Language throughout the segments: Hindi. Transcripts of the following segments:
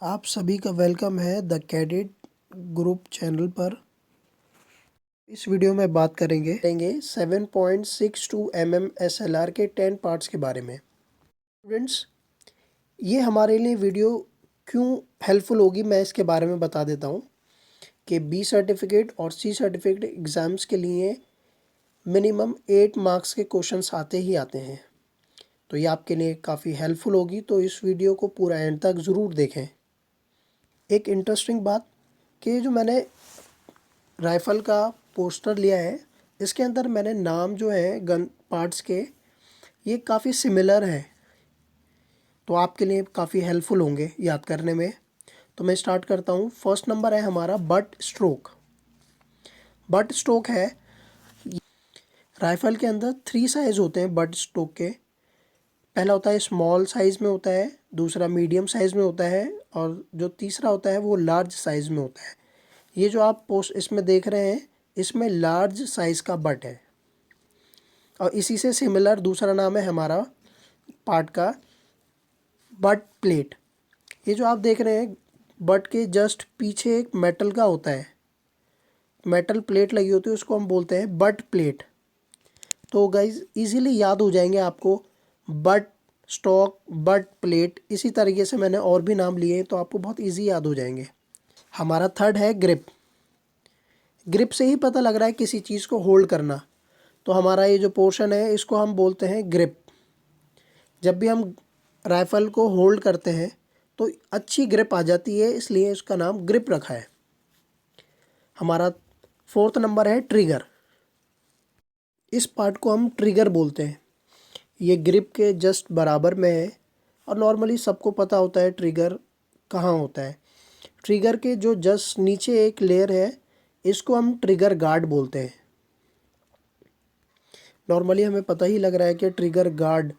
आप सभी का वेलकम है द कैडेट ग्रुप चैनल पर। इस वीडियो में बात करेंगे 7.62 mm SLR के 10 पार्ट्स के बारे में। स्टूडेंट्स, ये हमारे लिए वीडियो क्यों हेल्पफुल होगी मैं इसके बारे में बता देता हूँ कि बी सर्टिफिकेट और सी सर्टिफिकेट एग्ज़ाम्स के लिए मिनिमम 8 मार्क्स के क्वेश्चंस आते ही आते हैं। तो ये आपके लिए काफ़ी हेल्पफुल होगी, तो इस वीडियो को पूरा एंड तक ज़रूर देखें। एक इंटरेस्टिंग बात कि जो मैंने राइफ़ल का पोस्टर लिया है, इसके अंदर मैंने नाम जो है गन पार्ट्स के ये काफ़ी सिमिलर हैं, तो आपके लिए काफ़ी हेल्पफुल होंगे याद करने में। तो मैं स्टार्ट करता हूँ। फर्स्ट नंबर है हमारा बट स्ट्रोक। बट स्ट्रोक है, राइफ़ल के अंदर 3 साइज़ होते हैं बट स्ट्रोक के। पहला होता है स्मॉल साइज़ में होता है, दूसरा मीडियम साइज़ में होता है और जो तीसरा होता है वो लार्ज साइज़ में होता है। ये जो आप पोस्ट इसमें देख रहे हैं, इसमें लार्ज साइज़ का बट है और इसी से सिमिलर दूसरा नाम है हमारा पार्ट का बट प्लेट। ये जो आप देख रहे हैं, बट के जस्ट पीछे एक मेटल का होता है, मेटल प्लेट लगी होती है, उसको हम बोलते हैं बट प्लेट। तो गाइज इजीली याद हो जाएंगे आपको बट स्टॉक, बट प्लेट। इसी तरीके से मैंने और भी नाम लिए तो आपको बहुत इजी याद हो जाएंगे। हमारा थर्ड है ग्रिप। ग्रिप से ही पता लग रहा है किसी चीज़ को होल्ड करना, तो हमारा ये जो पोर्शन है इसको हम बोलते हैं ग्रिप। जब भी हम राइफ़ल को होल्ड करते हैं तो अच्छी ग्रिप आ जाती है, इसलिए इसका नाम ग्रिप रखा है। हमारा फोर्थ नंबर है ट्रिगर। इस पार्ट को हम ट्रिगर बोलते हैं। ये ग्रिप के जस्ट बराबर में है और नॉर्मली सबको पता होता है ट्रिगर कहाँ होता है। ट्रिगर के जो जस्ट नीचे एक लेयर है, इसको हम ट्रिगर गार्ड बोलते हैं। नॉर्मली हमें पता ही लग रहा है कि ट्रिगर गार्ड,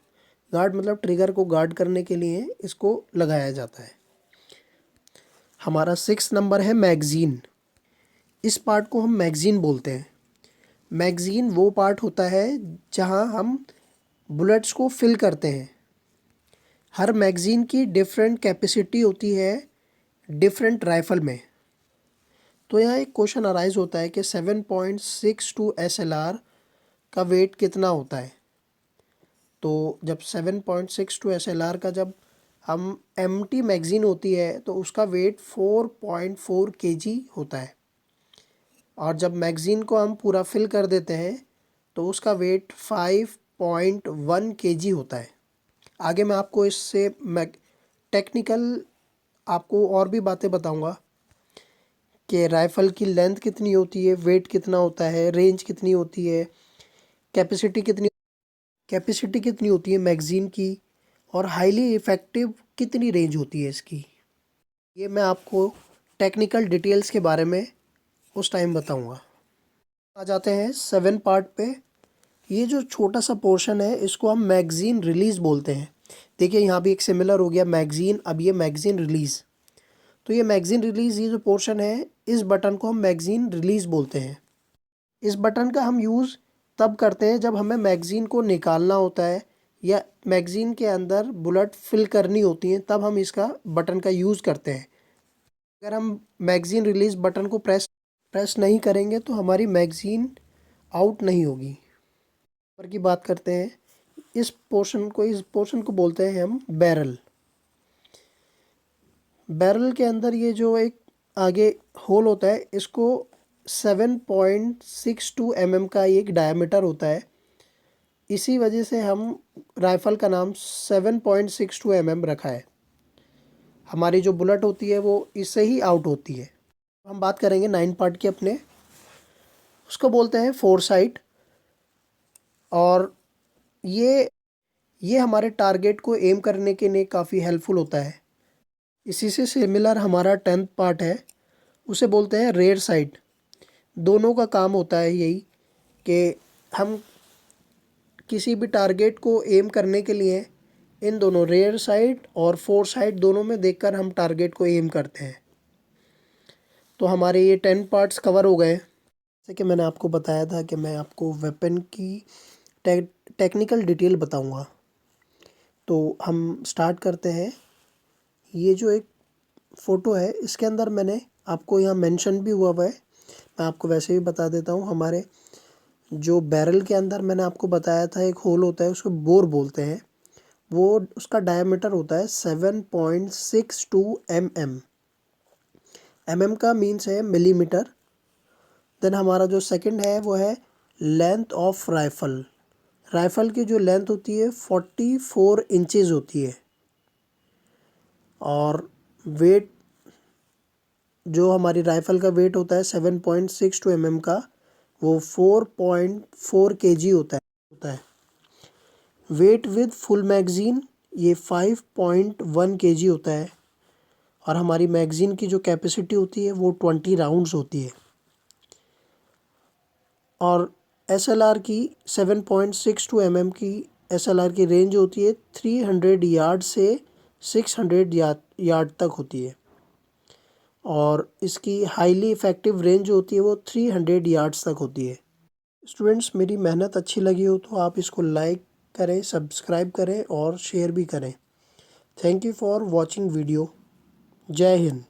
गार्ड मतलब ट्रिगर को गार्ड करने के लिए इसको लगाया जाता है। हमारा 6 नंबर है मैगज़ीन। इस पार्ट को हम मैगज़ीन बोलते हैं। मैगज़ीन वो पार्ट होता है जहां हम बुलेट्स को फिल करते हैं। हर मैगज़ीन की डिफरेंट कैपेसिटी होती है डिफरेंट राइफ़ल में। तो यहाँ एक क्वेश्चन अराइज होता है कि 7.62 SLR का वेट कितना होता है। तो जब 7.62 SLR का जब हम एम्प्टी मैगज़ीन होती है तो उसका वेट 4.4 kg होता है, और जब मैगज़ीन को हम पूरा फिल कर देते हैं तो उसका वेट 5.1 kg होता है। आगे मैं आपको इससे टेक्निकल आपको और भी बातें बताऊंगा कि राइफ़ल की लेंथ कितनी होती है, वेट कितना होता है, रेंज कितनी होती है, कैपेसिटी कितनी होती है मैगज़ीन की, और हाईली इफ़ेक्टिव कितनी रेंज होती है इसकी। ये मैं आपको टेक्निकल डिटेल्स के बारे में उस टाइम बताऊंगा। आ जाते हैं 7 पार्ट पे। ये जो छोटा सा पोर्शन है इसको हम मैगज़ीन रिलीज़ बोलते हैं। देखिए यहाँ भी एक सिमिलर हो गया मैगज़ीन, अब ये मैगज़ीन रिलीज़। तो ये मैगज़ीन रिलीज़, ये जो पोर्शन है, इस बटन को हम मैगज़ीन रिलीज़ बोलते हैं। इस बटन का हम यूज़ तब करते हैं जब हमें मैगज़ीन को निकालना होता है या मैगज़ीन के अंदर बुलेट फिल करनी होती हैं, तब हम इसका बटन का यूज़ करते हैं। अगर हम मैगज़ीन रिलीज़ बटन को प्रेस नहीं करेंगे तो हमारी मैगज़ीन आउट नहीं होगी। पर की बात करते हैं, इस पोर्शन को बोलते हैं हम बैरल। बैरल के अंदर ये जो एक आगे होल होता है, इसको 7.62 mm का एक डायमीटर होता है। इसी वजह से हम राइफ़ल का नाम 7.62 mm रखा है। हमारी जो बुलेट होती है वो इससे ही आउट होती है। हम बात करेंगे 9 पार्ट की अपने, उसको बोलते हैं फोरसाइट। और ये हमारे टारगेट को एम करने के लिए काफ़ी हेल्पफुल होता है। इसी से सिमिलर हमारा 10th पार्ट है, उसे बोलते हैं रेयर साइट। दोनों का काम होता है यही कि हम किसी भी टारगेट को एम करने के लिए इन दोनों रेयर साइट और फोर साइट दोनों में देखकर हम टारगेट को एम करते हैं। तो हमारे ये 10 पार्ट्स कवर हो गए। जैसे कि मैंने आपको बताया था कि मैं आपको वेपन की टेक्निकल डिटेल बताऊंगा। तो हम स्टार्ट करते हैं। ये जो एक फ़ोटो है इसके अंदर मैंने आपको यहाँ मेंशन भी हुआ है, मैं आपको वैसे भी बता देता हूँ। हमारे जो बैरल के अंदर मैंने आपको बताया था एक होल होता है, उसको बोर बोलते हैं। वो उसका डायमीटर होता है 7.62 mm। mm का मीन्स है मिलीमीटर। देन हमारा जो सेकंड है वो है लेंथ ऑफ राइफ़ल। राइफ़ल की जो लेंथ होती है 44 इंचेस होती है। और वेट, जो हमारी राइफ़ल का वेट होता है 7.62 mm का, वो 4.4 kg होता है। वेट विद फुल मैगज़ीन ये 5.1 kg होता है। और हमारी मैगज़ीन की जो कैपेसिटी होती है वो 20 राउंड्स होती है। और SLR की 7.62 mm की SLR की रेंज होती है 300 यार्ड से 600 यार्ड तक होती है। और इसकी हाईली इफ़ेक्टिव रेंज होती है वो 300 यार्ड्स तक होती है। स्टूडेंट्स, मेरी मेहनत अच्छी लगी हो तो आप इसको लाइक करें, सब्सक्राइब करें और शेयर भी करें। Thank you for watching video. जय हिंद।